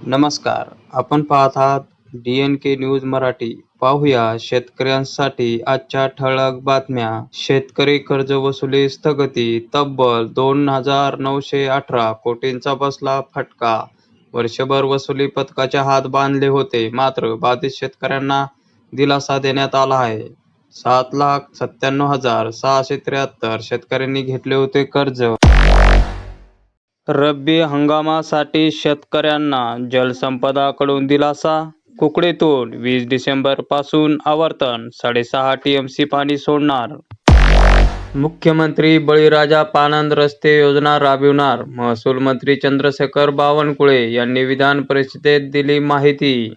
नमस्कार. आपण पाहत आहात DNK न्यूज मराठी. पाहूया शेतकऱ्यांसाठी आजच्या ठळक बातम्या. शेतकरी कर्जवसुली स्थगिती, तब्बल 2,918 कोटींचा बसला फटका. वर्षभर वसुली पथकाचे हात बांधले होते, मात्र बाधित शेतकऱ्यांना दिलासा देण्यात आला आहे. 7,97,673 शेतकऱ्यांनी घेतले होते कर्ज. रब्बी हंगामासाठी शेतकऱ्यांना जलसंपदाकडून दिलासा. कुकडीतून 20 डिसेंबरपासून आवर्तन 6.5 TMC पाणी सोडणार. मुख्यमंत्री बळीराजा पानंद रस्ते योजना राबविणार. महसूल मंत्री चंद्रशेखर बावनकुळे यांनी विधान परिषदेत दिली माहिती.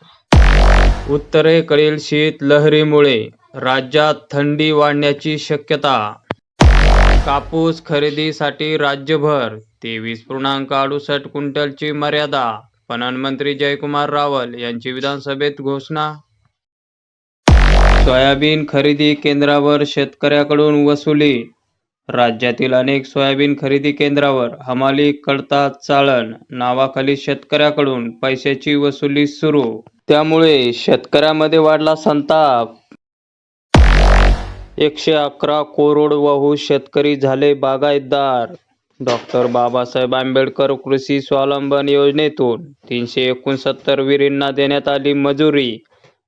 उत्तरेकडील शीत लहरीमुळे राज्यात थंडी वाढण्याची शक्यता. कापूस खरेदीसाठी राज्यभर 23.68 क्विंटलची मर्यादा. पणन मंत्री जयकुमार रावल यांची विधानसभेत घोषणा. सोयाबीन खरेदी केंद्रावर शेतकऱ्याकडून वसुली. राज्यातील अनेक सोयाबीन खरेदी केंद्रावर हमाली कडता चाळण नावाखाली शेतकऱ्याकडून पैशाची वसुली सुरू. त्यामुळे शेतकऱ्यामध्ये वाढला संताप. 111 कोरडवाहू शेतकरी झाले बागायतदार. डॉ. बाबासाहेब आंबेडकर कृषी स्वावलंबन योजनेतून 369 विहिरींना देण्यात आली मंजुरी.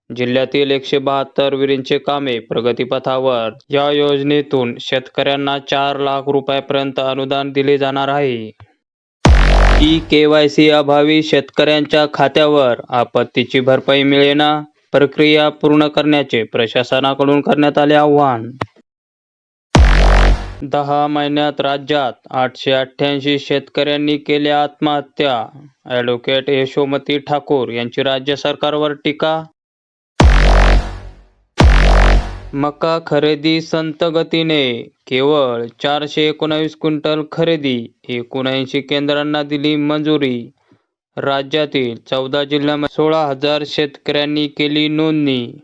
जिल्ह्यातील 172 विहिरींचे कामे प्रगतीपथावर. या योजनेतून शेतकऱ्यांना 4 लाख रुपयांपर्यंत अनुदान दिले जाणार आहे. KYC अभावी शेतकऱ्यांच्या खात्यावर आपत्तीची भरपाई मिळेना. प्रक्रिया पूर्ण करण्याचे प्रशासनाकडून करण्यात आले आवाहन. 10 महिन्यात राज्यात 888 शेतकऱ्यांनी केल्या आत्महत्या. ॲडव्होकेट यशोमती ठाकूर यांची राज्य सरकारवर टीका. मका खरेदी संथ गतीने. केवळ 419 क्विंटल खरेदी. 79 केंद्रांना दिली मंजुरी. राज्यातील 14 जिल्ह्यांमध्ये 16,000 शेतकऱ्यांनी केली नोंदणी.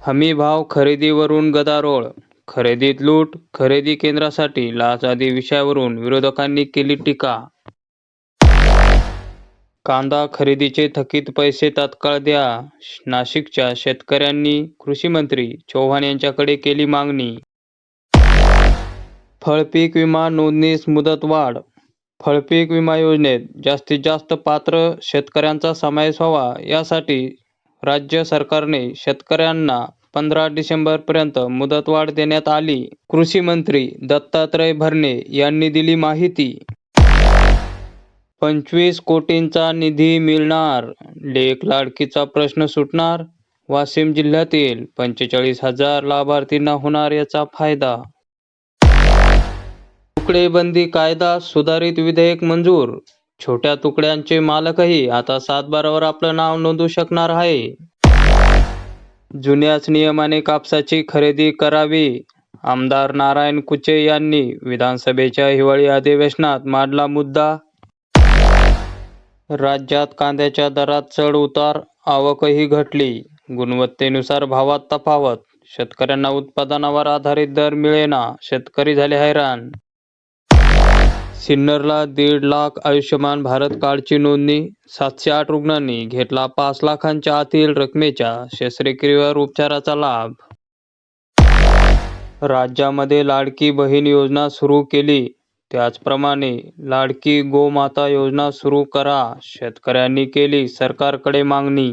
हमीभाव खरेदीवरून गदारोळ. खरेदीत लूट. खरेदी केंद्रासाठी लाच आदी विषयावरून विरोधकांनी केली टीका. कांदा खरेदीचे थकीत पैसे तात्काळ द्या. नाशिकच्या शेतकऱ्यांनी कृषीमंत्री चव्हाण यांच्याकडे केली मागणी. फळपीक विमा नोंदणीस मुदतवाढ. फळपीक विमा योजनेत जास्तीत जास्त पात्र शेतकऱ्यांचा समावेश व्हावा, यासाठी राज्य सरकारने शेतकऱ्यांना 15 डिसेंबरपर्यंत मुदतवाढ देण्यात आली. कृषी मंत्री दत्तात्रय भरणे यांनी दिली माहिती. 25 कोटींचा निधी मिळणार. लेक लाडकीचा प्रश्न सुटणार. वाशिम जिल्ह्यातील 45,000 लाभार्थींना होणार याचा फायदा. तुकडेबंदी कायदा सुधारित विधेयक मंजूर. छोट्या तुकड्यांचे मालकही आता 7/12वर आपलं नाव नोंदवू शकणार आहे. जुन्याच नियमाने कापसाची खरेदी करावी. आमदार नारायण कुचे यांनी विधानसभेच्या हिवाळी अधिवेशनात मांडला मुद्दा. राज्यात कांद्याच्या दरात चढ उतार. आवकही घटली. गुणवत्तेनुसार भावात तफावत. शेतकऱ्यांना उत्पादनावर आधारित दर मिळेना. शेतकरी झाले हैराण. सिन्नरला 1.5 लाख आयुष्यमान भारत कार्डची नोंदणी. 708 रुग्णांनी घेतला 5 लाखांच्या आतील रकमेच्या शस्त्रक्रियेवर उपचाराचा लाभ. राज्यामध्ये लाडकी बहीण योजना सुरू केली. त्याचप्रमाणे लाडकी गोमाता योजना सुरू करा. शेतकऱ्यांनी केली सरकारकडे मागणी.